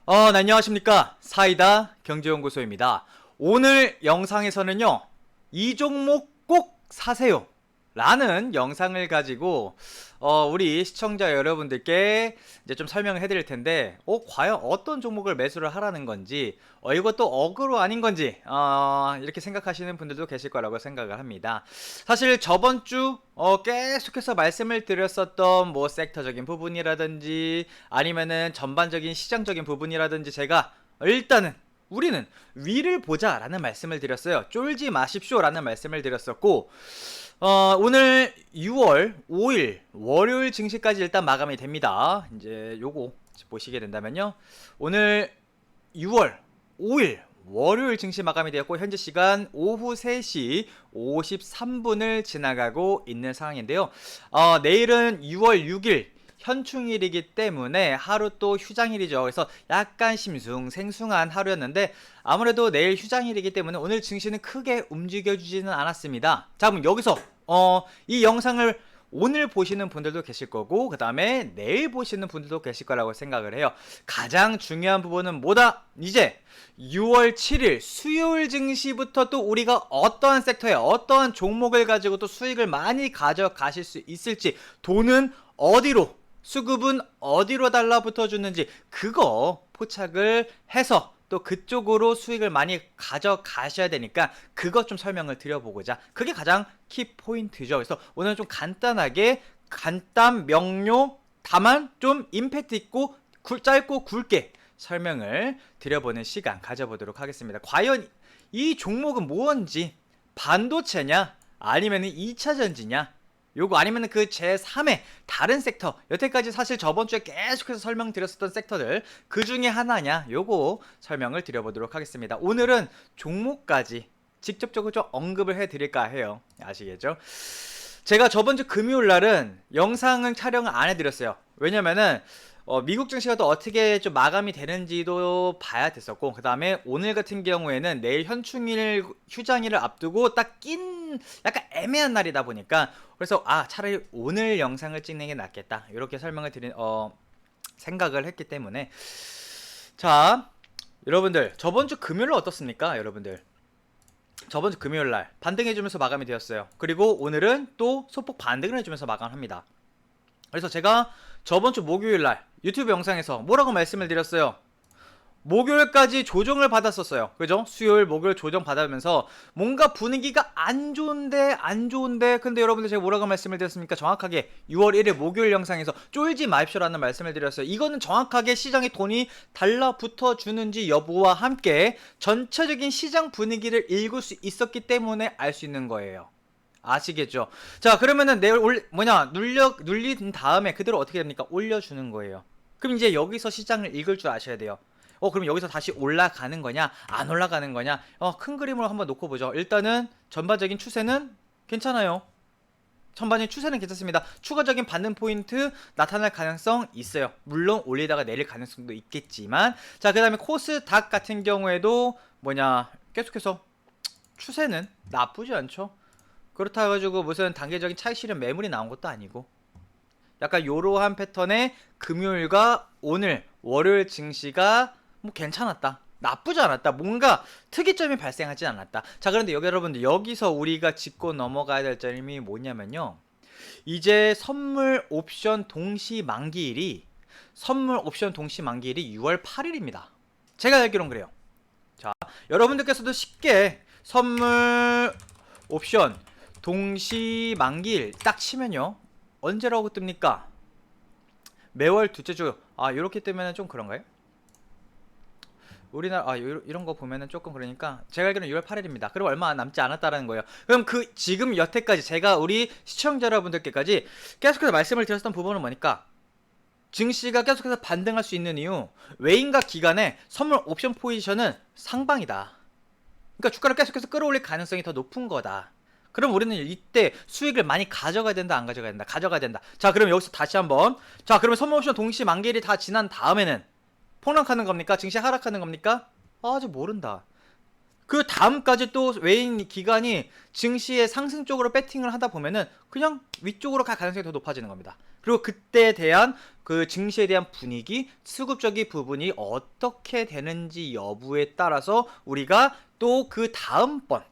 네, 안녕하십니까. 사이다 경제연구소입니다. 오늘 영상에서는요, 이 종목 꼭 사세요 라는 영상을 가지고 우리 시청자 여러분들께 이제 좀 설명을 해드릴 텐데, 과연 어떤 종목을 매수를 하라는 건지, 이것도 어그로 아닌 건지, 이렇게 생각하시는 분들도 계실 거라고 생각을 합니다. 사실 저번 주 계속해서 말씀을 드렸었던 뭐 섹터적인 부분이라든지 아니면은 전반적인 시장적인 부분이라든지, 제가 일단은 우리는 위를 보자 라는 말씀을 드렸어요. 쫄지 마십시오 라는 말씀을 드렸었고, 오늘 6월 5일 월요일 증시까지 일단 마감이 됩니다. 이제 요거 보시게 된다면요, 오늘 6월 5일 월요일 증시 마감이 되었고, 현재 시간 오후 3시 53분을 지나가고 있는 상황인데요. 내일은 6월 6일 현충일이기 때문에 하루 또 휴장일이죠. 그래서 약간 심숭생숭한 하루였는데, 아무래도 내일 휴장일이기 때문에 오늘 증시는 크게 움직여주지는 않았습니다. 자, 그럼 여기서 이 영상을 오늘 보시는 분들도 계실 거고, 그 다음에 내일 보시는 분들도 계실 거라고 생각을 해요. 가장 중요한 부분은 뭐다? 이제 6월 7일 수요일 증시부터 또 우리가 어떠한 섹터에 어떠한 종목을 가지고 또 수익을 많이 가져가실 수 있을지, 돈은 어디로, 수급은 어디로 달라붙어 주는지, 그거 포착을 해서 또 그쪽으로 수익을 많이 가져가셔야 되니까 그것 좀 설명을 드려보고자, 그게 가장 키포인트죠. 그래서 오늘은 좀 간단하게, 간단 명료 다만 좀 임팩트 있고 짧고 굵게 설명을 드려보는 시간 가져보도록 하겠습니다. 과연 이 종목은 뭔지, 반도체냐 아니면 2차전지냐, 요거 아니면 그 제3의 다른 섹터, 여태까지 사실 저번주에 계속해서 설명드렸었던 섹터들 그 중에 하나냐, 요거 설명을 드려보도록 하겠습니다. 오늘은 종목까지 직접적으로 좀 언급을 해드릴까 해요. 아시겠죠? 제가 저번주 금요일날은 영상을 촬영을 안 해드렸어요. 왜냐면은 미국 증시가 또 어떻게 좀 마감이 되는지도 봐야 됐었고, 그 다음에 오늘 같은 경우에는 내일 현충일 휴장일을 앞두고 딱 낀 약간 애매한 날이다 보니까, 그래서 차라리 오늘 영상을 찍는 게 낫겠다 이렇게 설명을 드린 생각을 했기 때문에. 자, 여러분들 저번주 금요일 어떻습니까? 여러분들 저번주 금요일날 반등해주면서 마감이 되었어요. 그리고 오늘은 또 소폭 반등을 해주면서 마감합니다. 그래서 제가 저번주 목요일날 유튜브 영상에서 뭐라고 말씀을 드렸어요? 목요일까지 조정을 받았었어요. 그죠? 수요일 목요일 조정 받으면서 뭔가 분위기가 안 좋은데 근데 여러분들 제가 뭐라고 말씀을 드렸습니까? 정확하게 6월 1일 목요일 영상에서 쫄지 마십시오라는 말씀을 드렸어요. 이거는 정확하게 시장에 돈이 달라붙어 주는지 여부와 함께 전체적인 시장 분위기를 읽을 수 있었기 때문에 알 수 있는 거예요. 아시겠죠? 자, 그러면은 내일 눌린 다음에 그대로 어떻게 됩니까? 올려주는 거예요. 그럼 이제 여기서 시장을 읽을 줄 아셔야 돼요. 그럼 여기서 다시 올라가는 거냐, 안 올라가는 거냐, 큰 그림으로 한번 놓고 보죠. 일단은 전반적인 추세는 괜찮아요. 전반적인 추세는 괜찮습니다. 추가적인 반등 포인트 나타날 가능성 있어요. 물론 올리다가 내릴 가능성도 있겠지만, 자, 그 다음에 코스닥 같은 경우에도 계속해서 추세는 나쁘지 않죠. 그렇다 해가지고 무슨 단계적인 차익 실현 매물이 나온 것도 아니고, 약간 요러한 패턴의 금요일과 오늘 월요일 증시가 뭐 괜찮았다, 나쁘지 않았다, 뭔가 특이점이 발생하지 않았다. 자, 그런데 여러분들 여기서 우리가 짚고 넘어가야 될 점이 뭐냐면요, 이제 선물 옵션 동시 만기일이 6월 8일입니다 제가 알기론 그래요. 자, 여러분들께서도 쉽게 선물 옵션 동시 만기일 딱 치면요, 언제라고 뜹니까? 매월 둘째 주. 요렇게 뜨면은 좀 그런가요? 우리나라 이런 거 보면은 조금 그러니까, 제가 알기로는 6월 8일입니다. 그럼 얼마 남지 않았다라는 거예요. 그럼 지금 여태까지 제가 우리 시청자 여러분들께까지 계속해서 말씀을 드렸던 부분은 뭐니까, 증시가 계속해서 반등할 수 있는 이유, 외인과 기관의 선물 옵션 포지션은 상방이다. 그러니까 주가를 계속해서 끌어올릴 가능성이 더 높은 거다. 그럼 우리는 이때 수익을 많이 가져가야 된다, 안 가져가야 된다? 가져가야 된다. 자, 그럼 여기서 다시 한번, 자, 그러면 선물 옵션 동시 만기일이 다 지난 다음에는 폭락하는 겁니까? 증시 하락하는 겁니까? 아직 모른다. 그 다음까지 또 외인 기관이 증시의 상승 쪽으로 배팅을 하다 보면은 그냥 위쪽으로 갈 가능성이 더 높아지는 겁니다. 그리고 그때에 대한 그 증시에 대한 분위기, 수급적인 부분이 어떻게 되는지 여부에 따라서 우리가 또 그 다음번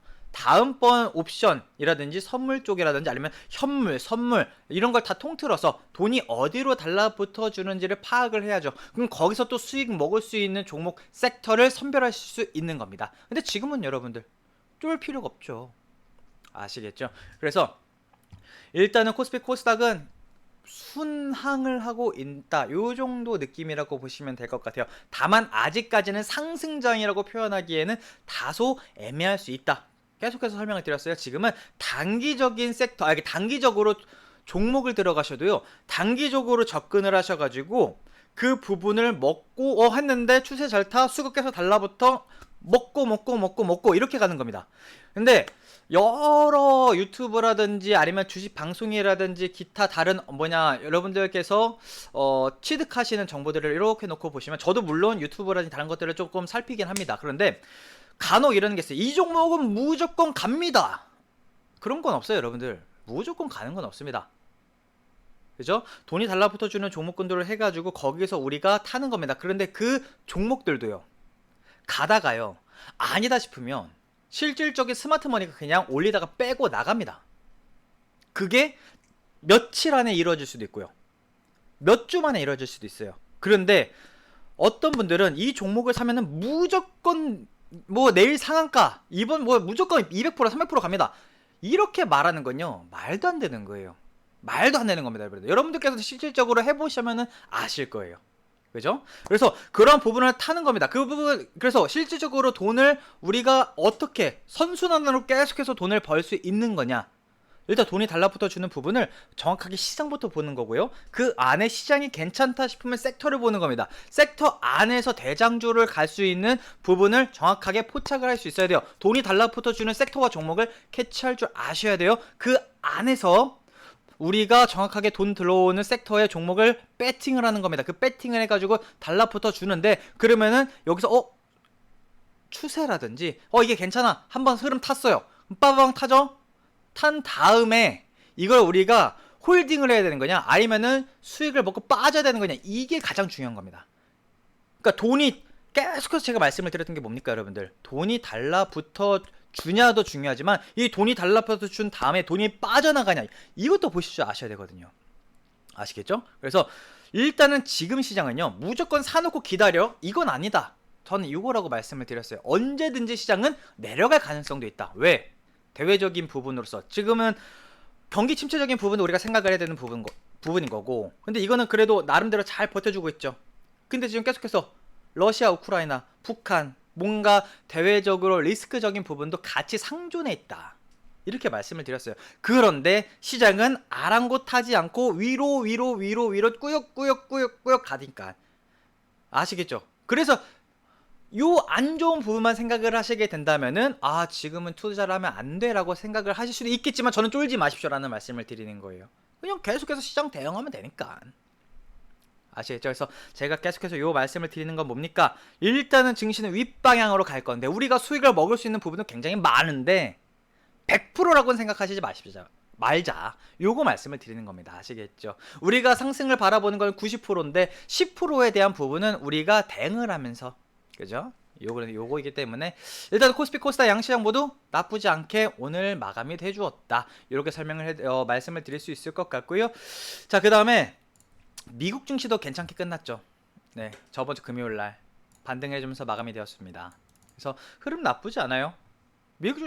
옵션이라든지 선물 쪽이라든지 아니면 현물, 선물 이런 걸 다 통틀어서 돈이 어디로 달라붙어 주는지를 파악을 해야죠. 그럼 거기서 또 수익 먹을 수 있는 종목 섹터를 선별하실 수 있는 겁니다. 근데 지금은 여러분들 쫄 필요가 없죠. 아시겠죠? 그래서 일단은 코스피 코스닥은 순항을 하고 있다. 요 정도 느낌이라고 보시면 될 것 같아요. 다만 아직까지는 상승장이라고 표현하기에는 다소 애매할 수 있다. 계속해서 설명을 드렸어요. 지금은 단기적인 섹터, 단기적으로 종목을 들어가셔도요. 단기적으로 접근을 하셔가지고 그 부분을 먹고 했는데 추세 잘 타, 수급 계속 달라붙어 먹고 이렇게 가는 겁니다. 근데 여러 유튜브라든지 아니면 주식 방송이라든지 기타 다른 여러분들께서 취득하시는 정보들을 이렇게 놓고 보시면 저도 물론 유튜브라든지 다른 것들을 조금 살피긴 합니다. 그런데 간혹 이러는 게 있어요. 이 종목은 무조건 갑니다. 그런 건 없어요, 여러분들. 무조건 가는 건 없습니다. 그죠? 돈이 달라붙어주는 종목군들을 해가지고 거기서 우리가 타는 겁니다. 그런데 그 종목들도요. 가다가요. 아니다 싶으면 실질적인 스마트머니가 그냥 올리다가 빼고 나갑니다. 그게 며칠 안에 이루어질 수도 있고요. 몇 주 만에 이루어질 수도 있어요. 그런데 어떤 분들은 이 종목을 사면은 무조건 내일 상한가 이번 무조건 200% 300% 갑니다. 이렇게 말하는 건요. 말도 안 되는 거예요. 말도 안 되는 겁니다. 여러분들께서 실질적으로 해보시면은 아실 거예요. 그죠? 그래서 그런 부분을 타는 겁니다. 그 부분, 그래서 실질적으로 돈을 우리가 어떻게 선순환으로 계속해서 돈을 벌 수 있는 거냐. 일단 돈이 달라붙어 주는 부분을 정확하게 시장부터 보는 거고요. 그 안에 시장이 괜찮다 싶으면 섹터를 보는 겁니다. 섹터 안에서 대장주를 갈 수 있는 부분을 정확하게 포착을 할 수 있어야 돼요. 돈이 달라붙어 주는 섹터와 종목을 캐치할 줄 아셔야 돼요. 그 안에서 우리가 정확하게 돈 들어오는 섹터의 종목을 배팅을 하는 겁니다. 그 배팅을 해가지고 달라붙어 주는데 그러면은 여기서 추세라든지 이게 괜찮아 한번 흐름 탔어요. 빠방 타죠? 탄 다음에 이걸 우리가 홀딩을 해야 되는 거냐 아니면은 수익을 먹고 빠져야 되는 거냐 이게 가장 중요한 겁니다. 그러니까 돈이 계속해서 제가 말씀을 드렸던 게 뭡니까 여러분들? 돈이 달라붙어 주냐도 중요하지만 이 돈이 달라붙어 준 다음에 돈이 빠져나가냐 이것도 보실 줄 아셔야 되거든요. 아시겠죠? 그래서 일단은 지금 시장은요 무조건 사놓고 기다려 이건 아니다. 저는 이거라고 말씀을 드렸어요. 언제든지 시장은 내려갈 가능성도 있다. 왜? 대외적인 부분으로서 지금은 경기 침체적인 부분도 우리가 생각을 해야 되는 부분인 거고 근데 이거는 그래도 나름대로 잘 버텨주고 있죠. 근데 지금 계속해서 러시아, 우크라이나, 북한 뭔가 대외적으로 리스크적인 부분도 같이 상존해 있다. 이렇게 말씀을 드렸어요. 그런데 시장은 아랑곳하지 않고 위로 꾸역꾸역 가니까 아시겠죠? 그래서 요 안 좋은 부분만 생각을 하시게 된다면은 지금은 투자를 하면 안 돼라고 생각을 하실 수도 있겠지만 저는 쫄지 마십시오라는 말씀을 드리는 거예요. 그냥 계속해서 시장 대응하면 되니까. 아시겠죠? 그래서 제가 계속해서 요 말씀을 드리는 건 뭡니까? 일단은 증시는 윗방향으로 갈 건데 우리가 수익을 먹을 수 있는 부분은 굉장히 많은데 100%라고는 생각하시지 말자. 요거 말씀을 드리는 겁니다. 아시겠죠? 우리가 상승을 바라보는 건 90%인데 10%에 대한 부분은 우리가 대응을 하면서 그죠? 요거이기 때문에 일단 코스피 코스닥 양시장 모두 나쁘지 않게 오늘 마감이 돼주었다. 이렇게 말씀을 드릴 수 있을 것 같고요. 자, 그 다음에 미국 증시도 괜찮게 끝났죠. 네, 저번 주 금요일날 반등해주면서 마감이 되었습니다. 그래서 흐름 나쁘지 않아요. 미국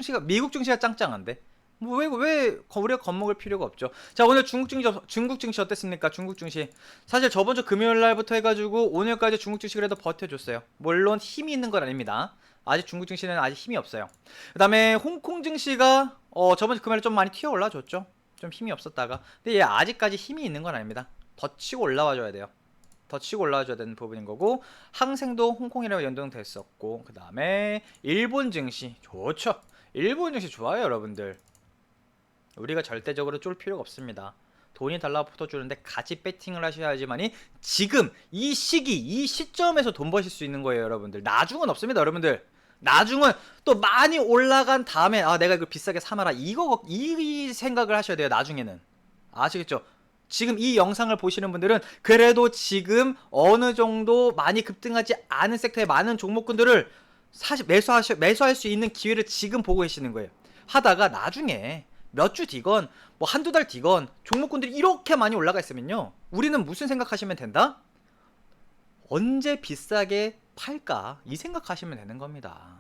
증시가 짱짱한데 왜 우리가 겁먹을 필요가 없죠. 자, 오늘 중국 증시 어땠습니까? 중국 증시 사실 저번 주 금요일 날부터 해가지고 오늘까지 중국 증시 그래도 버텨줬어요. 물론 힘이 있는 건 아닙니다. 아직 중국 증시는 아직 힘이 없어요. 그 다음에 홍콩 증시가 저번 주 금요일에 좀 많이 튀어 올라줬죠. 좀 힘이 없었다가 근데 얘 아직까지 힘이 있는 건 아닙니다. 더 치고 올라와줘야 돼요. 더 치고 올라와줘야 되는 부분인 거고 항생도 홍콩이랑 연동됐었고 그 다음에 일본 증시 좋죠. 일본 증시 좋아요 여러분들. 우리가 절대적으로 쫄 필요가 없습니다. 돈이 달라붙어 주는데 같이 배팅을 하셔야지만이 지금 이 시기 이 시점에서 돈 버실 수 있는 거예요 여러분들. 나중은 없습니다 여러분들. 나중은 또 많이 올라간 다음에 내가 이거 비싸게 사마라 이 생각을 하셔야 돼요 나중에는. 아시겠죠? 지금 이 영상을 보시는 분들은 그래도 지금 어느 정도 많이 급등하지 않은 섹터의 많은 종목군들을 사실 매수할 수 있는 기회를 지금 보고 계시는 거예요. 하다가 나중에 몇 주 뒤건 뭐 한두 달 뒤건 종목군들이 이렇게 많이 올라가 있으면요, 우리는 무슨 생각하시면 된다? 언제 비싸게 팔까? 이 생각하시면 되는 겁니다.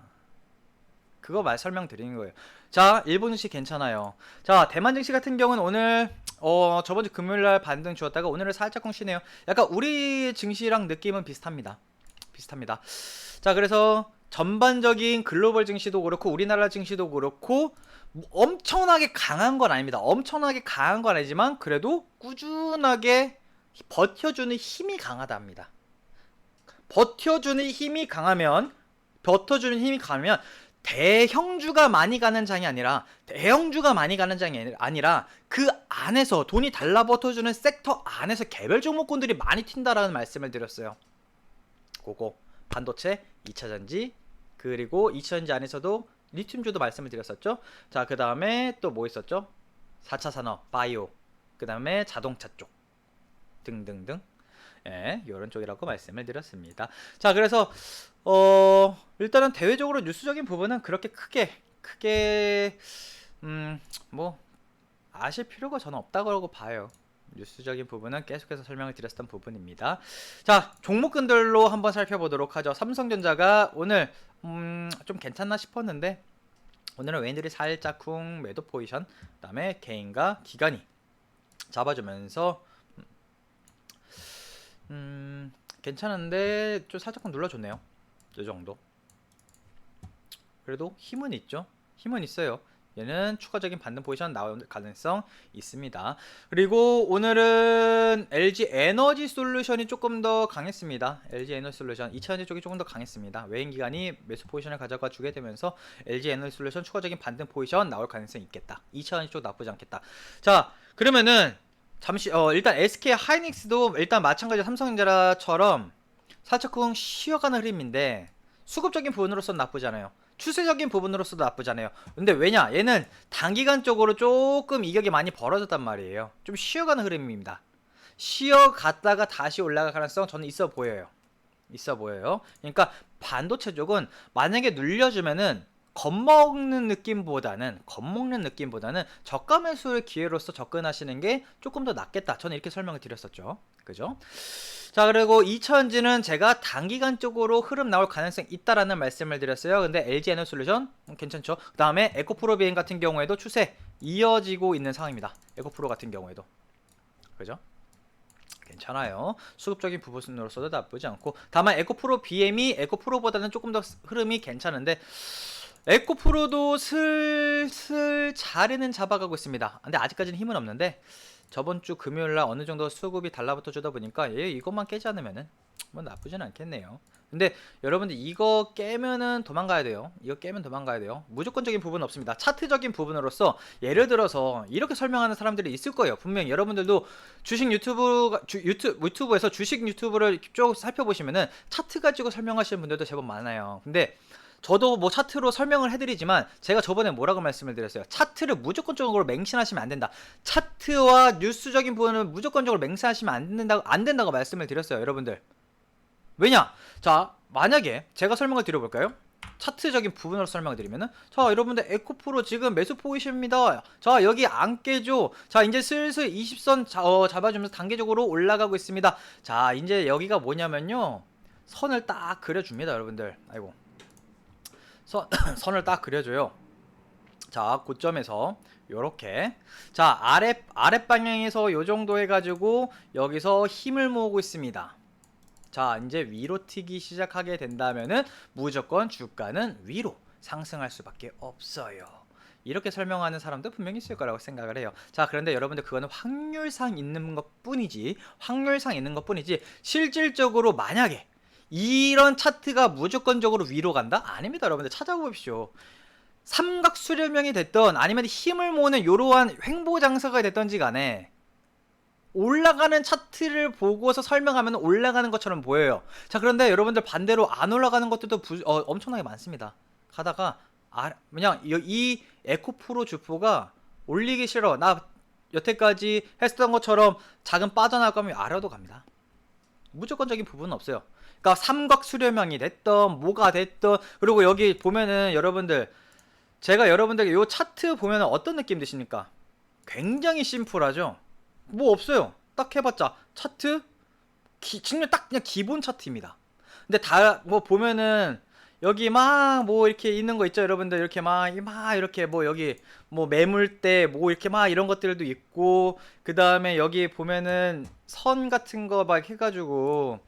그거 설명드리는 거예요. 자, 일본 증시 괜찮아요. 자, 대만 증시 같은 경우는 오늘 저번주 금요일날 반등 주었다가 오늘은 살짝 쿵시네요. 약간 우리 증시랑 느낌은 비슷합니다. 자, 그래서 전반적인 글로벌 증시도 그렇고 우리나라 증시도 그렇고 엄청나게 강한 건 아닙니다. 엄청나게 강한 건 아니지만 그래도 꾸준하게 버텨주는 힘이 강하답니다. 버텨주는 힘이 강하면 대형주가 많이 가는 장이 아니라 그 안에서 돈이 달라붙어주는 섹터 안에서 개별 종목군들이 많이 튄다라는 말씀을 드렸어요. 그거 반도체, 2차전지, 그리고 2차전지 안에서도 리튬주도 말씀을 드렸었죠. 자, 그 다음에 또 뭐 있었죠? 4차 산업, 바이오, 그 다음에 자동차 쪽 등등등, 예, 요런 쪽이라고 말씀을 드렸습니다. 자, 그래서 일단은 대외적으로 뉴스적인 부분은 그렇게 크게 뭐 아실 필요가 저는 없다고 봐요. 뉴스적인 부분은 계속해서 설명을 드렸던 부분입니다. 자, 종목군들로 한번 살펴보도록 하죠. 삼성전자가 오늘 좀 괜찮나 싶었는데 오늘은 웨인들이 살짝 쿵 매도 포지션, 그 다음에 개인과 기관이 잡아주면서 괜찮은데 좀 살짝 눌러줬네요. 이 정도. 그래도 힘은 있죠. 힘은 있어요. 얘는 추가적인 반등 포지션 나올 가능성 있습니다. 그리고 오늘은 LG 에너지 솔루션이 조금 더 강했습니다. LG 에너지 솔루션 2차전지 쪽이 조금 더 강했습니다. 외인 기관이 매수 포지션을 가져가 주게 되면서 LG 에너지 솔루션 추가적인 반등 포지션 나올 가능성이 있겠다. 2차전지 쪽 나쁘지 않겠다. 자, 그러면은 잠시 일단 SK 하이닉스도 일단 마찬가지로 삼성전자처럼 살짝쿵 쉬어가는 흐름인데 수급적인 부분으로서는 나쁘지 않아요. 추세적인 부분으로서도 나쁘지 않아요. 근데 왜냐? 얘는 단기간적으로 조금 이격이 많이 벌어졌단 말이에요. 좀 쉬어가는 흐름입니다. 쉬어갔다가 다시 올라갈 가능성 저는 있어 보여요. 그러니까 반도체 쪽은 만약에 눌려주면은 겁먹는 느낌보다는 저가 매수의 기회로서 접근하시는 게 조금 더 낫겠다. 저는 이렇게 설명을 드렸었죠. 그죠? 자, 그리고 2차전지는 제가 단기간적으로 흐름 나올 가능성이 있다라는 말씀을 드렸어요. 근데 LG 에너솔루션 괜찮죠. 그 다음에 에코프로 비행 같은 경우에도 추세 이어지고 있는 상황입니다. 에코프로 같은 경우에도 그죠? 괜찮아요. 수급적인 부분으로서도 나쁘지 않고, 다만 에코프로 BM이 에코프로보다는 조금 더 흐름이 괜찮은데 에코프로도 슬슬 자리는 잡아가고 있습니다. 근데 아직까지는 힘은 없는데 저번주 금요일날 어느정도 수급이 달라붙어 주다 보니까 얘 이것만 깨지 않으면은 뭐 나쁘진 않겠네요. 근데 여러분들 이거 깨면은 도망가야 돼요. 무조건적인 부분은 없습니다. 차트적인 부분으로서 예를 들어서 이렇게 설명하는 사람들이 있을 거예요. 분명히 여러분들도 주식 유튜브에서 주식 유튜브를 쭉 살펴보시면은 차트 가지고 설명하시는 분들도 제법 많아요. 근데 저도 뭐 차트로 설명을 해드리지만 제가 저번에 뭐라고 말씀을 드렸어요. 차트를 무조건적으로 맹신하시면 안 된다. 차트와 뉴스적인 부분은 무조건적으로 맹신하시면 안 된다고 말씀을 드렸어요, 여러분들. 왜냐? 자, 만약에 제가 설명을 드려볼까요? 차트적인 부분으로 설명을 드리면은, 자, 여러분들 에코프로 지금 매수 포지션입니다. 자, 여기 안 깨죠. 자, 이제 슬슬 20선 잡아주면서 단계적으로 올라가고 있습니다. 자, 이제 여기가 뭐냐면요, 선을 딱 그려줍니다, 여러분들. 아이고, 선을 딱 그려줘요. 자, 고점에서 요렇게, 자, 아랫방향에서 요 정도 해가지고 여기서 힘을 모으고 있습니다. 자, 이제 위로 튀기 시작하게 된다면은 무조건 주가는 위로 상승할 수밖에 없어요. 이렇게 설명하는 사람도 분명히 있을 거라고 생각을 해요. 자, 그런데 여러분들 그거는 확률상 있는 것 뿐이지 실질적으로 만약에 이런 차트가 무조건적으로 위로 간다? 아닙니다. 여러분들 찾아보십시오. 삼각 수렴형이 됐던 아니면 힘을 모으는 이러한 횡보 장사가 됐던지 간에 올라가는 차트를 보고서 설명하면 올라가는 것처럼 보여요. 자, 그런데 여러분들 반대로 안 올라가는 것들도 엄청나게 많습니다. 가다가 그냥 이 에코프로 주포가 올리기 싫어, 나 여태까지 했었던 것처럼 자금 빠져나갈 거면 아래로 갑니다. 무조건적인 부분은 없어요. 그러니까 삼각 수렴형이 됐던 뭐가 됐던, 그리고 여기 보면은 여러분들, 제가 여러분들에게 요 차트 보면은 어떤 느낌 드십니까? 굉장히 심플하죠. 뭐 없어요. 딱 해봤자 차트 정말 딱 그냥 기본 차트입니다. 근데 다 뭐 보면은 여기 막 뭐 이렇게 있는 거 있죠, 여러분들. 이렇게 막 이렇게 뭐 여기 뭐 매물대 뭐 이렇게 막 이런 것들도 있고, 그 다음에 여기 보면은 선 같은 거 막 해가지고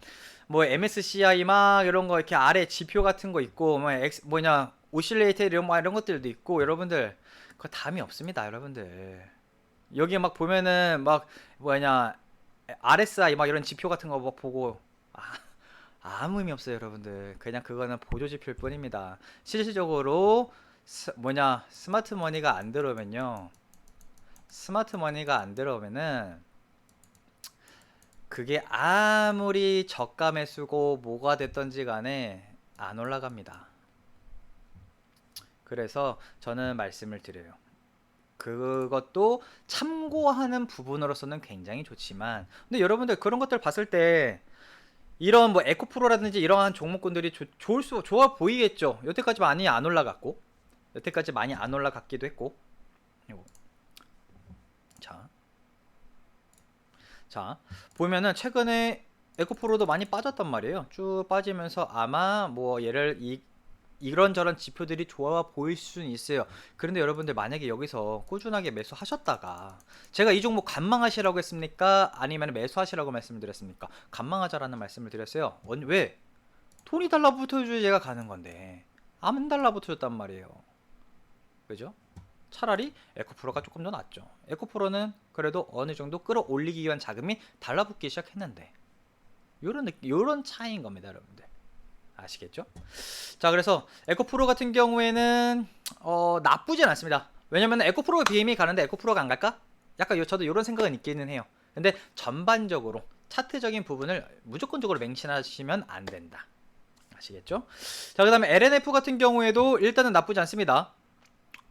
뭐 MSCI 막 이런 거 이렇게 아래 지표 같은 거 있고, 뭐 뭐냐 오실레이터 이런 것들도 있고, 여러분들 그거 담이 없습니다, 여러분들. 여기 막 보면은 막 뭐냐 RSI 막 이런 지표 같은 거 막 보고 아무 의미 없어요, 여러분들. 그냥 그거는 보조 지표일 뿐입니다. 실질적으로 스마트 머니가 안 들어오면요, 스마트 머니가 안 들어오면은 그게 아무리 저가 매수고 뭐가 됐던지 간에 안 올라갑니다. 그래서 저는 말씀을 드려요. 그것도 참고하는 부분으로서는 굉장히 좋지만, 근데 여러분들 그런 것들 봤을 때 이런 뭐 에코프로라든지 이러한 종목군들이 좋아 보이겠죠. 여태까지 많이 안 올라갔고, 여태까지 많이 안 올라갔기도 했고. 요거. 자 보면은 최근에 에코프로도 많이 빠졌단 말이에요. 쭉 빠지면서 아마 뭐 이런저런 지표들이 좋아 보일 수는 있어요. 그런데 여러분들 만약에 여기서 꾸준하게 매수하셨다가, 제가 이 종목 관망하시라고 했습니까? 아니면 매수하시라고 말씀을 드렸습니까? 관망하자라는 말씀을 드렸어요. 왜? 돈이 달라붙어줘야 제가 가는 건데 안 달라붙어줬단 말이에요. 그죠? 차라리 에코프로가 조금 더 낫죠. 에코프로는 그래도 어느 정도 끌어올리기 위한 자금이 달라붙기 시작했는데, 요런 차이인 겁니다, 여러분들. 아시겠죠? 자, 그래서 에코프로 같은 경우에는 나쁘진 않습니다. 왜냐면 에코프로 BM이 가는데 에코프로가 안 갈까? 약간 저도 이런 생각은 있기는 해요. 근데 전반적으로 차트적인 부분을 무조건적으로 맹신하시면 안 된다. 아시겠죠? 자, 그 다음에 LNF 같은 경우에도 일단은 나쁘지 않습니다.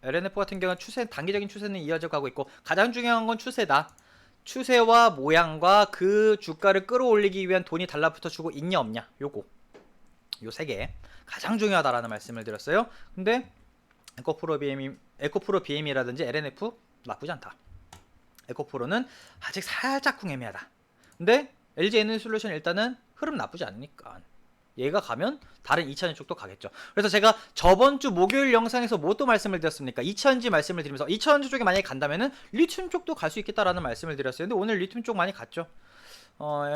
LNF 같은 경우는 단기적인 추세는 이어져 가고 있고, 가장 중요한 건 추세다. 추세와 모양과 그 주가를 끌어올리기 위한 돈이 달라붙어 주고 있냐 없냐, 요거 요 세 개 가장 중요하다라는 말씀을 드렸어요. 근데 에코프로 BM이라든지 LNF 나쁘지 않다. 에코프로는 아직 살짝 애매하다. 근데 LG 에너지솔루션 일단은 흐름 나쁘지 않으니까 얘가 가면 다른 2차전 쪽도 가겠죠. 그래서 제가 저번 주 목요일 영상에서 뭐 또 말씀을 드렸습니까? 2차전지 말씀을 드리면서 2차전지 쪽에 만약에 간다면은 리튬 쪽도 갈 수 있겠다라는 말씀을 드렸어요. 근데 오늘 리튬 쪽 많이 갔죠.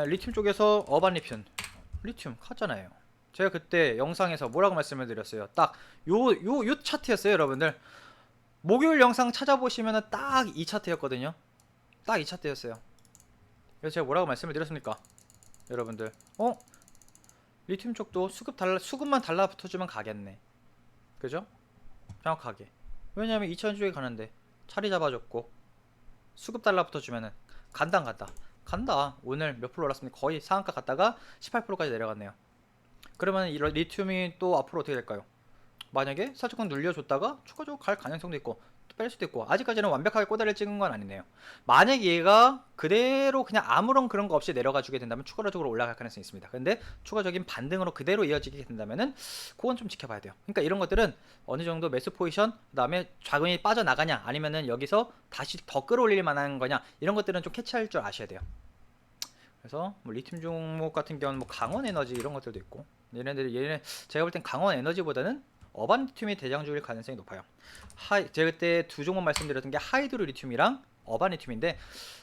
리튬 쪽에서 어반 리튬 갔잖아요. 제가 그때 영상에서 뭐라고 말씀을 드렸어요? 딱 요 차트였어요, 여러분들. 목요일 영상 찾아보시면은 딱 이 차트였거든요. 딱 이 차트였어요. 그래서 제가 뭐라고 말씀을 드렸습니까? 여러분들, 리튬 쪽도 수급만 달라붙어주면 가겠네. 그죠? 정확하게. 왜냐면 2차전 쪽에 가는데 자리 잡아줬고 수급 달라붙어주면은 간다. 오늘 몇 프로 올랐습니까? 거의 상한가 갔다가 18%까지 내려갔네요. 그러면 이런 리튬이 또 앞으로 어떻게 될까요? 만약에 살짝만 눌려줬다가 추가적으로 갈 가능성도 있고 또 뺄 수도 있고, 아직까지는 완벽하게 꼬다리를 찍은 건 아니네요. 만약 얘가 그대로 그냥 아무런 그런 거 없이 내려가 주게 된다면 추가적으로 올라갈 가능성이 있습니다. 근데 추가적인 반등으로 그대로 이어지게 된다면은 그건 좀 지켜봐야 돼요. 그러니까 이런 것들은 어느 정도 매수 포지션, 그 다음에 자금이 빠져나가냐 아니면은 여기서 다시 더 끌어올릴 만한 거냐, 이런 것들은 좀 캐치할 줄 아셔야 돼요. 그래서 뭐 리튬 종목 같은 경우는 뭐 강원 에너지 이런 것들도 있고, 얘네 제가 볼 땐 강원 에너지보다는 어반 리튬이 대장주일 가능성이 높아요. 제가 그때 두 종목 말씀드렸던 게 하이드로 리튬이랑 어반 리튬인데,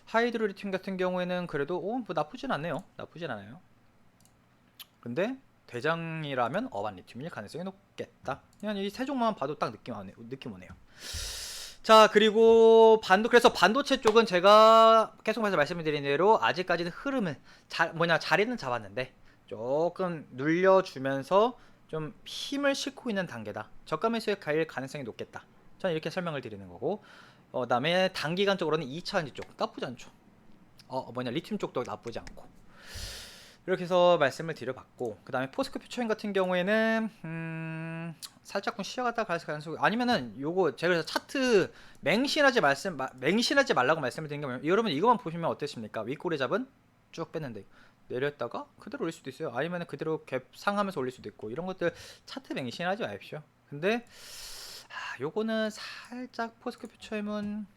하이드로 리튬 같은 경우에는 그래도 뭐 나쁘진 않네요. 나쁘진 않아요. 근데 대장이라면 어반 리튬일 가능성이 높겠다. 그냥 이 세 종목만 봐도 딱 느낌 오네요. 자, 그리고 그래서 반도체 쪽은 제가 계속해서 말씀드린 대로 아직까지는 흐름을 자리는 잡았는데 조금 눌려주면서 좀 힘을 싣고 있는 단계다. 저가 매수에 갈 가능성이 높겠다. 저는 이렇게 설명을 드리는 거고, 그다음에 단기간적으로는 2차전지 쪽 나쁘지 않죠. 리튬 쪽도 나쁘지 않고. 이렇게 해서 말씀을 드려봤고, 그 다음에 포스코 퓨처인 같은 경우에는 살짝쿵 쉬어갔다 갈 가능성이, 아니면은 요거 제가 그래서 차트 맹신하지 말라고 말씀을 드린 게, 여러분 이거만 보시면 어떠십니까? 윗꼬리 잡은 쭉 뺐는데 내렸다가 그대로 올릴 수도 있어요. 아니면은 그대로 갭 상하면서 올릴 수도 있고, 이런 것들 차트 맹신하지 마십시오. 근데 요거는 살짝 포스코 퓨처임은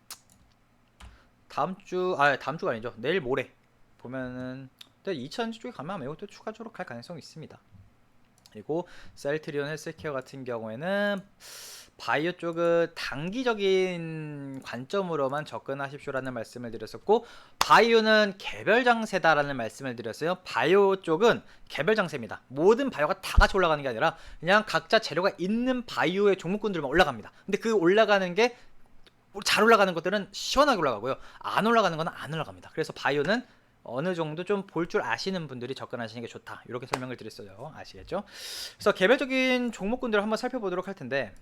다음 주가 아니죠. 내일 모레 보면은 2000지 쪽에 가면 아마 이것도 추가적으로 갈 가능성이 있습니다. 그리고 셀트리온 헬스케어 같은 경우에는 바이오 쪽은 단기적인 관점으로만 접근하십시오라는 말씀을 드렸었고, 바이오는 개별 장세다라는 말씀을 드렸어요. 바이오 쪽은 개별 장세입니다. 모든 바이오가 다 같이 올라가는 게 아니라 그냥 각자 재료가 있는 바이오의 종목군들만 올라갑니다. 근데 그 올라가는 게 잘 올라가는 것들은 시원하게 올라가고요, 안 올라가는 건 안 올라갑니다. 그래서 바이오는 어느 정도 좀 볼 줄 아시는 분들이 접근하시는 게 좋다, 이렇게 설명을 드렸어요. 아시겠죠? 그래서 개별적인 종목군들을 한번 살펴보도록 할 텐데,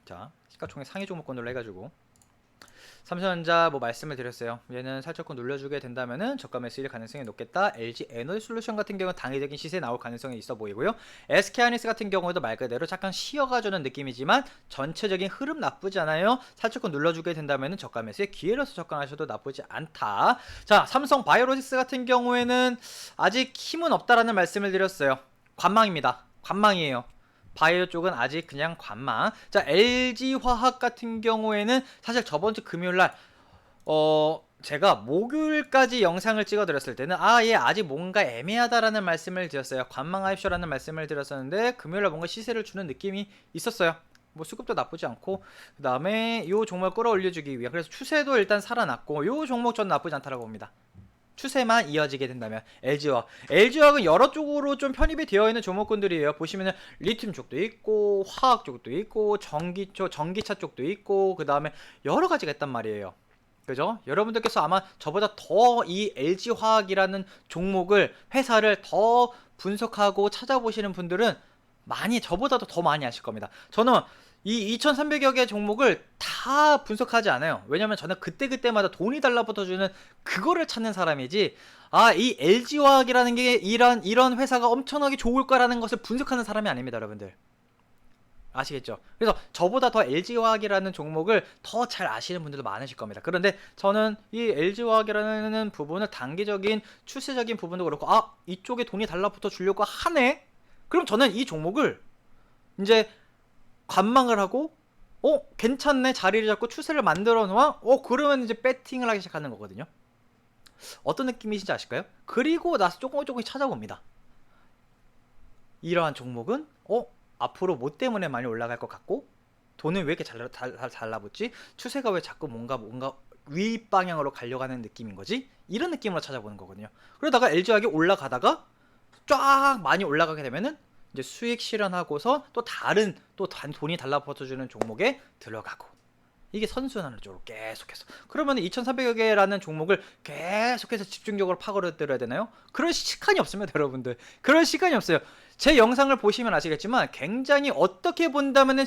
자, 시가총액 상위 종목군들로 해가지고 삼성전자 뭐 말씀을 드렸어요. 얘는 살짝쿵 눌러주게 된다면은 저가 매수일 가능성이 높겠다. LG 에너지솔루션 같은 경우는 단기적인 시세 나올 가능성이 있어 보이고요. SK하이닉스 같은 경우에도 말 그대로 잠깐 쉬어가주는 느낌이지만 전체적인 흐름 나쁘지 않아요. 살짝쿵 눌러주게 된다면은 저가 매수의 기회로서 접근하셔도 나쁘지 않다. 자, 삼성 바이오로직스 같은 경우에는 아직 힘은 없다라는 말씀을 드렸어요. 관망입니다. 관망이에요. 바이오 쪽은 아직 그냥 관망. 자, LG화학 같은 경우에는 사실 저번주 금요일날 제가 목요일까지 영상을 찍어 드렸을 때는 얘 아직 뭔가 애매하다라는 말씀을 드렸어요. 관망하십시오라는 말씀을 드렸었는데, 금요일날 뭔가 시세를 주는 느낌이 있었어요. 뭐 수급도 나쁘지 않고, 그 다음에 요 종목을 끌어올려주기 위해, 그래서 추세도 일단 살아났고, 요 종목 전 나쁘지 않다라고 봅니다. 추세만 이어지게 된다면. LG화학은 여러 쪽으로 좀 편입이 되어 있는 종목군들이에요. 보시면은 리튬 쪽도 있고, 화학 쪽도 있고, 전기차 쪽도 있고, 그 다음에 여러 가지가 있단 말이에요. 그죠? 여러분들께서 아마 저보다 더 이 LG화학이라는 종목을, 회사를 더 분석하고 찾아보시는 분들은 저보다도 더 많이 아실 겁니다. 저는 이 2300여 개 종목을 다 분석하지 않아요. 왜냐면 저는 그때그때마다 돈이 달라붙어주는 그거를 찾는 사람이지, 이 LG화학이라는 게 이런 회사가 엄청나게 좋을 거라는 것을 분석하는 사람이 아닙니다, 여러분들. 아시겠죠? 그래서 저보다 더 LG화학이라는 종목을 더 잘 아시는 분들도 많으실 겁니다. 그런데 저는 이 LG화학이라는 부분을 단기적인 추세적인 부분도 그렇고, 이쪽에 돈이 달라붙어 주려고 하네? 그럼 저는 이 종목을 이제 관망을 하고, 괜찮네, 자리를 잡고 추세를 만들어 놓아, 그러면 이제 배팅을 하기 시작하는 거거든요. 어떤 느낌이신지 아실까요? 그리고 나서 조금씩 찾아봅니다. 이러한 종목은 앞으로 뭐 때문에 많이 올라갈 것 같고, 돈은 왜 이렇게 잘 달라붙지? 추세가 왜 자꾸 뭔가 윗방향으로 가려고 하는 느낌인 거지? 이런 느낌으로 찾아보는 거거든요. 그러다가 LG화학이 올라가다가 쫙 많이 올라가게 되면은 이제 수익 실현하고서 또 돈이 달라붙어주는 종목에 들어가고, 이게 선순환을 쪽으로 계속해서, 그러면 2300여 개라는 종목을 계속해서 집중적으로 파고들어야 되나요? 그럴 시간이 없습니다, 여러분들. 그럴 시간이 없어요. 제 영상을 보시면 아시겠지만 굉장히 어떻게 본다면은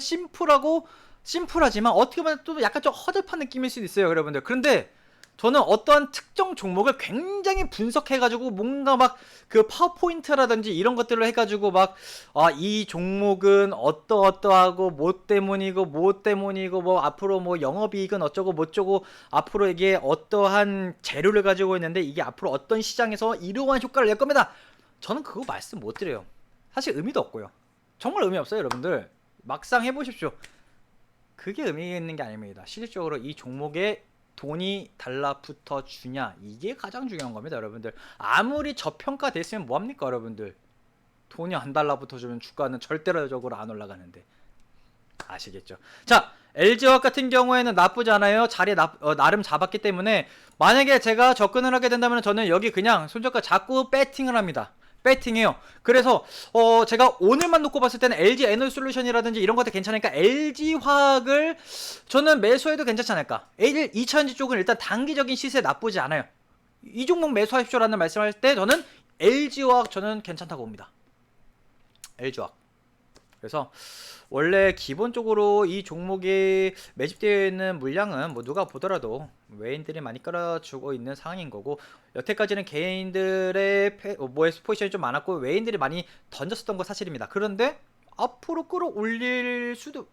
심플하지만 어떻게 보면 또 약간 좀 허접한 느낌일 수도 있어요, 여러분들. 그런데 저는 어떠한 특정 종목을 굉장히 분석해가지고 뭔가 막 그 파워포인트라든지 이런 것들로 해가지고 이 종목은 어떠하고 뭐 때문이고 뭐 앞으로 뭐 영업이익은 어쩌고 뭐쩌고, 앞으로 이게 어떠한 재료를 가지고 있는데 이게 앞으로 어떤 시장에서 이러한 효과를 낼 겁니다. 저는 그거 말씀 못 드려요. 사실 의미도 없고요. 정말 의미 없어요, 여러분들. 막상 해보십시오. 그게 의미 있는 게 아닙니다. 실질적으로 이 종목에 돈이 달라붙어 주냐, 이게 가장 중요한 겁니다, 여러분들. 아무리 저평가 됐으면 뭐합니까, 여러분들. 돈이 안 달라붙어 주면 주가는 절대적으로 안 올라가는데. 아시겠죠? 자, LG화학 같은 경우에는 나쁘지 않아요. 자리 나름 잡았기 때문에, 만약에 제가 접근을 하게 된다면 저는 여기 그냥 손절가 잡고 배팅을 합니다. 배팅해요. 그래서 제가 오늘만 놓고 봤을 때는 LG 에너지솔루션이라든지 이런 것들 괜찮으니까 LG화학을 저는 매수해도 괜찮지 않을까. 2000지 쪽은 일단 단기적인 시세 나쁘지 않아요. 이 종목 매수하십시오라는 말씀할 때 저는 LG화학 저는 괜찮다고 봅니다. LG화학. 그래서 원래 기본적으로 이 종목이 매집되어 있는 물량은 뭐 누가 보더라도 외인들이 많이 끌어주고 있는 상황인 거고, 여태까지는 개인들의 뭐에 포지션이 좀 많았고 외인들이 많이 던졌었던 거 사실입니다. 그런데 앞으로 끌어올리면서,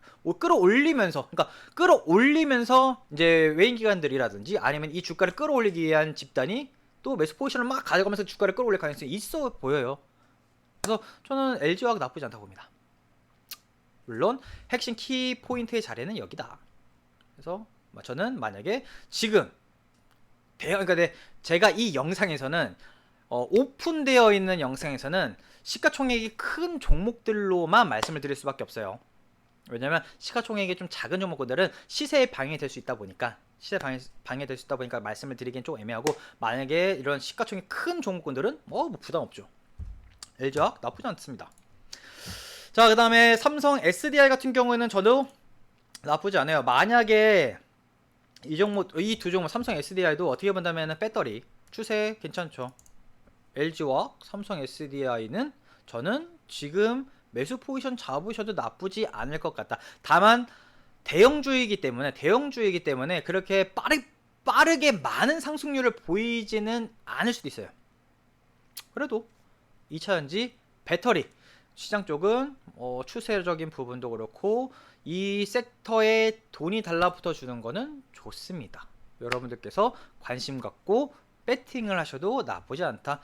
그러니까 끌어올리면서 이제 외인 기관들이라든지 아니면 이 주가를 끌어올리기 위한 집단이 또 매수 포지션을 막 가져가면서 주가를 끌어올릴 가능성이 있어 보여요. 그래서 저는 LG화학 나쁘지 않다고 봅니다. 물론 핵심 키 포인트의 자리는 여기다. 그래서 저는 만약에 지금 그러니까 제가 이 영상에서는 오픈되어 있는 영상에서는 시가총액이 큰 종목들로만 말씀을 드릴 수밖에 없어요. 왜냐면 시가총액이 좀 작은 종목들은 시세에 방해될 수 있다 보니까 방해될 수 있다 보니까 말씀을 드리기엔 좀 애매하고, 만약에 이런 시가총액 큰 종목군들은 뭐 부담 없죠. LG화학 나쁘지 않습니다. 자, 그 다음에 삼성 SDI 같은 경우에는 저도 나쁘지 않아요. 만약에 이 두 종목 삼성 SDI도 어떻게 본다면 배터리 추세 괜찮죠. LG와 삼성 SDI는 저는 지금 매수 포지션 잡으셔도 나쁘지 않을 것 같다. 다만 대형주이기 때문에 그렇게 빠르게 많은 상승률을 보이지는 않을 수도 있어요. 그래도 2차전지 배터리 시장 쪽은 추세적인 부분도 그렇고 이 섹터에 돈이 달라붙어 주는 거는 좋습니다. 여러분들께서 관심 갖고 배팅을 하셔도 나쁘지 않다.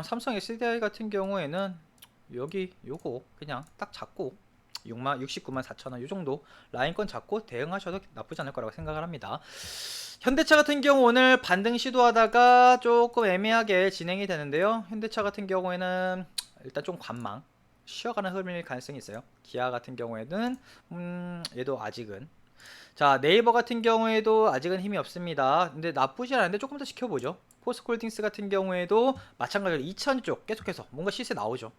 삼성 SDI 같은 경우에는 여기 요거 그냥 딱 잡고 69만 4천원 요 정도 라인권 잡고 대응하셔도 나쁘지 않을 거라고 생각을 합니다. 현대차 같은 경우 오늘 반등 시도하다가 조금 애매하게 진행이 되는데요. 현대차 같은 경우에는 일단 좀 쉬어가는 흐름일 가능성이 있어요. 기아 같은 경우에는 얘도 아직은, 자 네이버 같은 경우에도 아직은 힘이 없습니다. 근데 나쁘지 않은데 조금 더 지켜보죠. 포스코홀딩스 같은 경우에도 마찬가지로 2차전 쪽 계속해서 뭔가 시세 나오죠.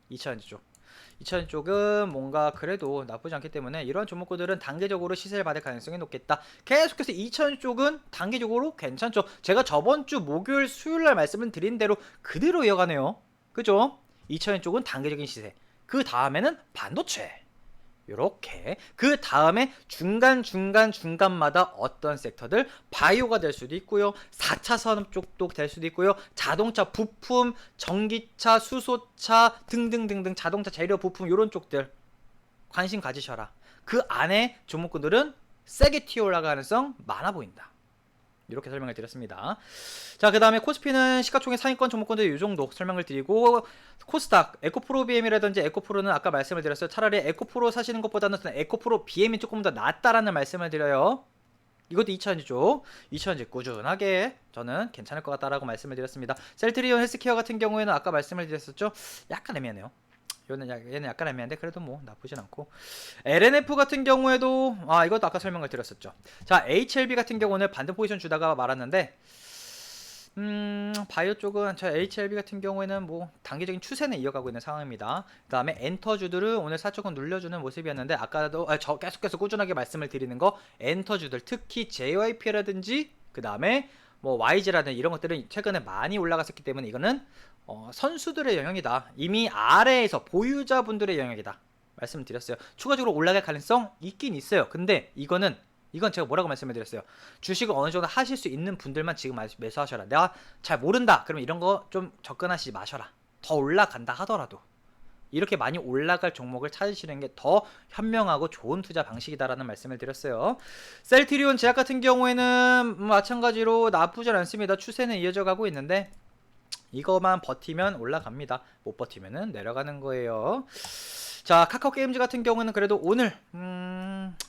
2차전 쪽은 뭔가 그래도 나쁘지 않기 때문에 이러한 종목들은 단계적으로 시세를 받을 가능성이 높겠다. 계속해서 2차전 쪽은 단계적으로 괜찮죠. 제가 저번주 목요일 수요일날 말씀을 드린 대로 그대로 이어가네요. 그죠? 2차전 쪽은 단계적인 시세, 그 다음에는 반도체, 요렇게 그 다음에 중간마다 어떤 섹터들 바이오가 될 수도 있고요, 4차 산업 쪽도 될 수도 있고요, 자동차 부품, 전기차, 수소차 등등등등 자동차 재료 부품 요런 쪽들 관심 가지셔라. 그 안에 종목군들은 세게 튀어올라갈 가능성 많아 보인다. 이렇게 설명을 드렸습니다. 자, 그 다음에 코스피는 시가총액 상위권 종목군들 이 정도 설명을 드리고, 코스닥, 에코프로 BM이라든지 에코프로는 아까 말씀을 드렸어요. 차라리 에코프로 사시는 것보다는 에코프로 BM이 조금 더 낫다라는 말씀을 드려요. 이것도 2차전지죠. 2차전지 꾸준하게 저는 괜찮을 것 같다라고 말씀을 드렸습니다. 셀트리온 헬스케어 같은 경우에는 아까 말씀을 드렸었죠. 약간 애매하네요. 얘는 약간 애매한데 그래도 뭐 나쁘진 않고, LNF 같은 경우에도 이것도 아까 설명을 드렸었죠. 자, HLB 같은 경우는 반등 포지션 주다가 말았는데, 바이오 쪽은 저 HLB 같은 경우에는 뭐 단기적인 추세는 이어가고 있는 상황입니다. 그 다음에 엔터주들은 오늘 살짝은 눌려주는 모습이었는데, 아까도 저 계속해서 꾸준하게 말씀을 드리는 거, 엔터주들 특히 JYP라든지 그 다음에 뭐 YG라든지 이런 것들은 최근에 많이 올라갔었기 때문에 이거는 선수들의 영역이다. 이미 아래에서 보유자분들의 영역이다. 말씀드렸어요. 추가적으로 올라갈 가능성 있긴 있어요. 근데 이건 제가 뭐라고 말씀을 드렸어요. 주식을 어느 정도 하실 수 있는 분들만 지금 매수하셔라. 내가 잘 모른다. 그러면 이런 거 좀 접근하시지 마셔라. 더 올라간다 하더라도 이렇게 많이 올라갈 종목을 찾으시는 게 더 현명하고 좋은 투자 방식이다라는 말씀을 드렸어요. 셀트리온 제약 같은 경우에는 마찬가지로 나쁘지 않습니다. 추세는 이어져 가고 있는데 이거만 버티면 올라갑니다. 못 버티면은 내려가는 거예요. 자, 카카오 게임즈 같은 경우는 그래도 오늘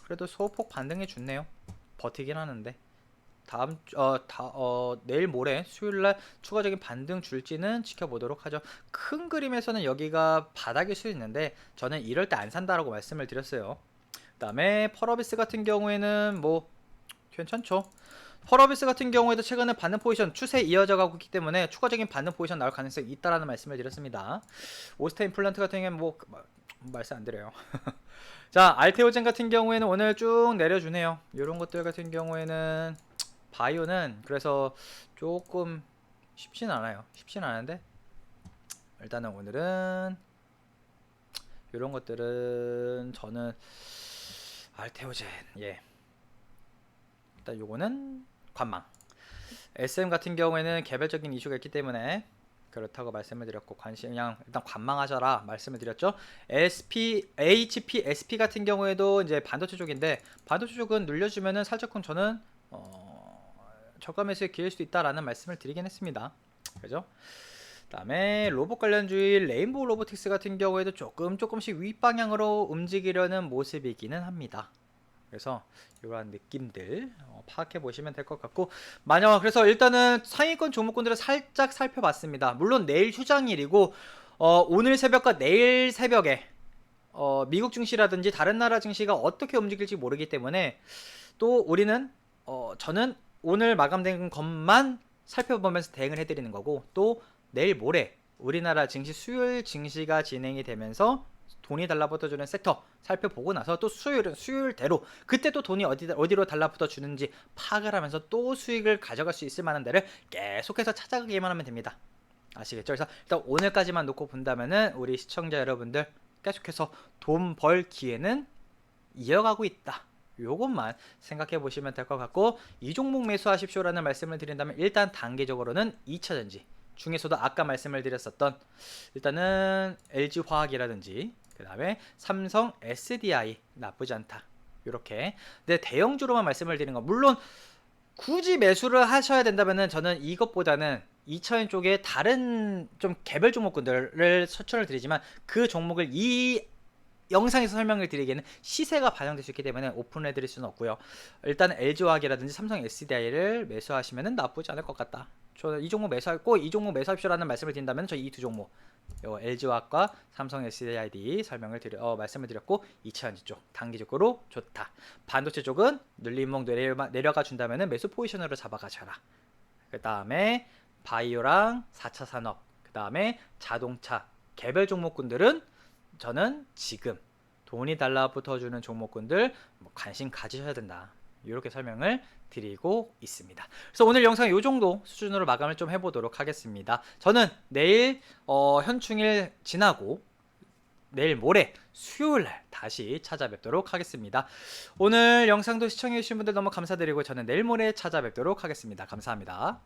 그래도 소폭 반등해 줬네요. 버티긴 하는데 내일 모레 수요일날 추가적인 반등 줄지는 지켜보도록 하죠. 큰 그림에서는 여기가 바닥일 수 있는데 저는 이럴 때 안 산다라고 말씀을 드렸어요. 그 다음에 펄어비스 같은 경우에는 뭐 괜찮죠. 펄어비스 같은 경우에도 최근에 반등 포지션 추세 이어져 가고 있기 때문에 추가적인 반등 포지션 나올 가능성이 있다라는 말씀을 드렸습니다. 오스테인 플란트 같은 경우에는 뭐 말씀 안 드려요. 자, 알테오젠 같은 경우에는 오늘 쭉 내려주네요. 이런 것들 같은 경우에는 바이오는 그래서 조금 쉽진 않은데 일단은 오늘은 이런 것들은 저는 알테오젠, 예, 일단 요거는 관망. SM 같은 경우에는 개별적인 이슈가 있기 때문에 그렇다고 말씀을 드렸고, 관심 그냥 일단 관망하셔라 말씀을 드렸죠. SP, HP, SP 같은 경우에도 이제 반도체 쪽인데, 반도체 쪽은 눌려주면은 살짝쿵 저는 저가 매수에 기회일 수도 있다라는 말씀을 드리긴 했습니다. 그죠? 그다음에 로봇 관련주의 레인보우 로보틱스 같은 경우에도 조금씩 윗방향으로 움직이려는 모습이기는 합니다. 그래서 이러한 느낌들 파악해 보시면 될 것 같고, 만약 그래서 일단은 상위권 종목군들을 살짝 살펴봤습니다. 물론 내일 휴장일이고 오늘 새벽과 내일 새벽에 미국 증시라든지 다른 나라 증시가 어떻게 움직일지 모르기 때문에, 또 우리는 저는 오늘 마감된 것만 살펴보면서 대응을 해드리는 거고, 또 내일 모레 우리나라 증시 수요일 증시가 진행이 되면서 돈이 달라붙어주는 섹터 살펴보고 나서 또 수요일은 수요일대로 그때 또 돈이 어디로 달라붙어 주는지 파악을 하면서 또 수익을 가져갈 수 있을 만한 데를 계속해서 찾아가기만 하면 됩니다. 아시겠죠? 그래서 일단 오늘까지만 놓고 본다면은 우리 시청자 여러분들 계속해서 돈 벌 기회는 이어가고 있다. 요것만 생각해 보시면 될 것 같고, 이 종목 매수하십시오라는 말씀을 드린다면 일단 단기적으로는 2차전지 중에서도 아까 말씀을 드렸었던 일단은 LG화학이라든지 그 다음에 삼성 SDI 나쁘지 않다. 요렇게. 근데 대형주로만 말씀을 드리는 거, 물론 굳이 매수를 하셔야 된다면은 저는 이것보다는 2차원 쪽에 다른 좀 개별 종목군들을 추천을 드리지만, 그 종목을 이 영상에서 설명을 드리기에는 시세가 반영될 수 있기 때문에 오픈해 드릴 수는 없고요. 일단 LG화학이라든지 삼성 SDI를 매수하시면 나쁘지 않을 것 같다. 저 이 종목 매수하고 이 종목 매수합시오라는 말씀을 드린다면 저 이 두 종목, LG화학과 삼성 SDI 말씀을 드렸고, 2차전지 쪽 단기적으로 좋다. 반도체 쪽은 눌림목 내려가 준다면 매수 포지션으로 잡아가셔라. 그 다음에 바이오랑 4차 산업, 그 다음에 자동차 개별 종목군들은 저는 지금 돈이 달라붙어주는 종목군들 관심 가지셔야 된다. 이렇게 설명을 드리고 있습니다. 그래서 오늘 영상 이 정도 수준으로 마감을 좀 해보도록 하겠습니다. 저는 내일 현충일 지나고 내일 모레 수요일날 다시 찾아뵙도록 하겠습니다. 오늘 영상도 시청해주신 분들 너무 감사드리고 저는 내일 모레 찾아뵙도록 하겠습니다. 감사합니다.